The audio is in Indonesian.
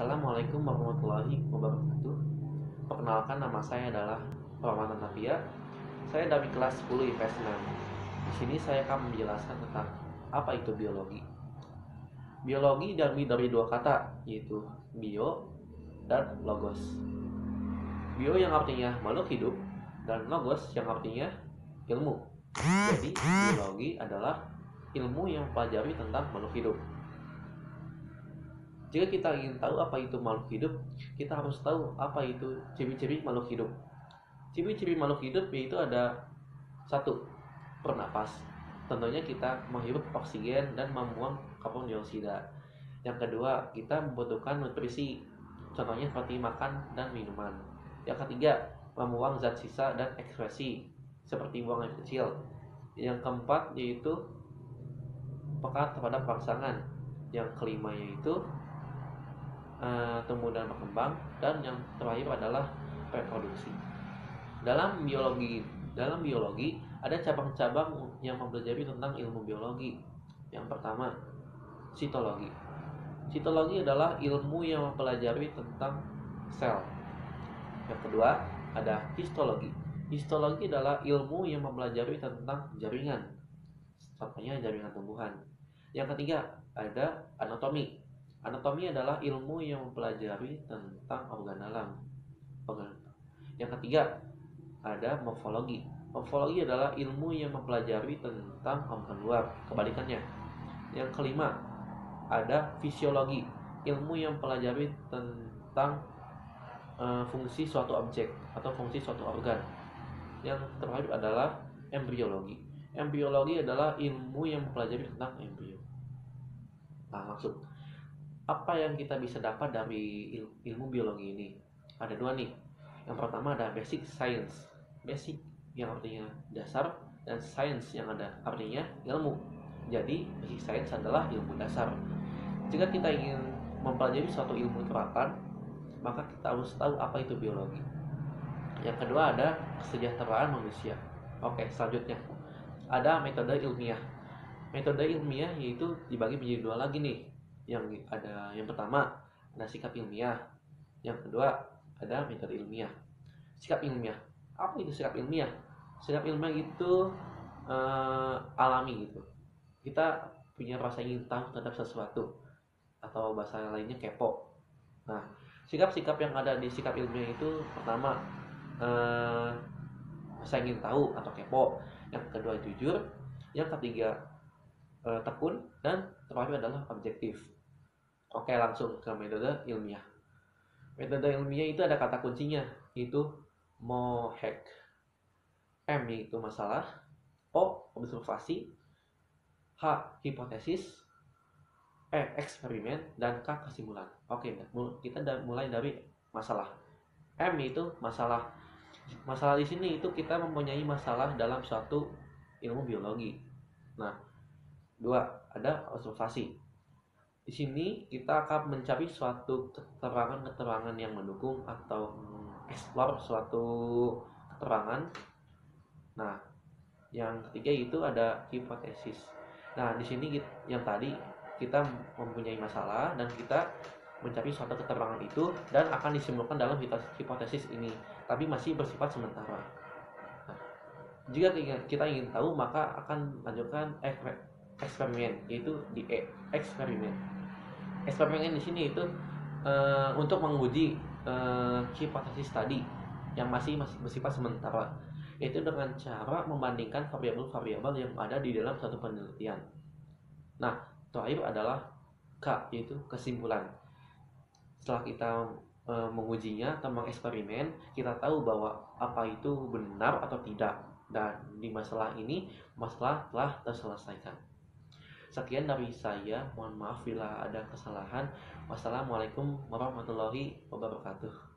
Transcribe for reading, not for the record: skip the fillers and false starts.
Assalamualaikum warahmatullahi wabarakatuh. Perkenalkan, nama saya adalah Rahman Nafia. Saya dari kelas 10 IPS 6. Di sini saya akan menjelaskan tentang apa itu biologi. Biologi dari dua kata, yaitu bio dan logos. Bio yang artinya makhluk hidup dan logos yang artinya ilmu. Jadi biologi adalah ilmu yang mempelajari tentang makhluk hidup. Jika kita ingin tahu apa itu makhluk hidup, kita harus tahu apa itu ciri-ciri makhluk hidup. Ciri-ciri makhluk hidup yaitu ada: satu, bernapas. Tentunya kita menghirup oksigen dan membuang karbon dioksida. Yang kedua, kita membutuhkan nutrisi. Contohnya seperti makan dan minuman. Yang ketiga, membuang zat sisa dan ekskresi seperti buang air kecil. Yang keempat yaitu peka terhadap rangsangan. Yang kelima yaitu tumbuh dan berkembang, dan yang terakhir adalah reproduksi. Dalam biologi ada cabang-cabang yang mempelajari tentang ilmu biologi. Yang pertama, sitologi. Sitologi adalah ilmu yang mempelajari tentang sel. Yang kedua, ada histologi. Histologi adalah ilmu yang mempelajari tentang jaringan, contohnya jaringan tumbuhan. Yang ketiga, ada anatomi. Anatomi adalah ilmu yang mempelajari tentang organ dalam. Yang ketiga, ada morfologi. Morfologi adalah ilmu yang mempelajari tentang organ luar, kebalikannya. Yang kelima, ada fisiologi. Ilmu yang mempelajari tentang fungsi suatu objek atau fungsi suatu organ. Yang terakhir adalah embriologi. Embriologi adalah ilmu yang mempelajari tentang embrio. Maksud apa yang kita bisa dapat dari ilmu biologi ini? Ada dua nih. Yang pertama ada basic science. Basic yang artinya dasar, dan science yang ada artinya ilmu. Jadi basic science adalah ilmu dasar. Jika kita ingin mempelajari suatu ilmu terapan, maka kita harus tahu apa itu biologi. Yang kedua ada kesejahteraan manusia. Oke, selanjutnya ada metode ilmiah. Metode ilmiah yaitu dibagi menjadi dua lagi nih. Yang pertama ada sikap ilmiah. Yang kedua ada metode ilmiah. Sikap ilmiah. Apa itu sikap ilmiah? Sikap ilmiah itu alami gitu. Kita punya rasa ingin tahu terhadap sesuatu, atau bahasa lainnya kepo. Nah, sikap-sikap yang ada di sikap ilmiah itu pertama rasa ingin tahu atau kepo. Yang kedua jujur. Yang ketiga tekun, dan terakhir adalah objektif. Oke, langsung ke metode ilmiah. Metode ilmiah itu ada kata kuncinya, yaitu mohek. M yaitu masalah, O observasi, H hipotesis, E eksperimen, dan K kesimpulan. Oke, kita mulai dari masalah. M yaitu masalah. Masalah di sini itu kita mempunyai masalah dalam suatu ilmu biologi. Nah, dua, ada observasi. Di sini kita akan mencari suatu keterangan yang mendukung atau explore suatu keterangan. Nah, yang ketiga itu ada hipotesis. Nah, di sini yang tadi kita mempunyai masalah dan kita mencari suatu keterangan itu dan akan disimpulkan dalam hipotesis ini, tapi masih bersifat sementara. Nah, jika kita ingin tahu, maka akan lanjutkan eksperimen, yaitu di eksperimen. Eksperimen di sini itu untuk menguji hipotesis tadi yang masih bersifat sementara, yaitu dengan cara membandingkan variabel-variabel yang ada di dalam suatu penelitian. Nah, terakhir adalah K, yaitu kesimpulan. Setelah kita mengujinya atau mengeksperimen, kita tahu bahwa apa itu benar atau tidak, dan di masalah ini masalah telah terselesaikan. Sekian dari saya, mohon maaf bila ada kesalahan. Wassalamualaikum warahmatullahi wabarakatuh.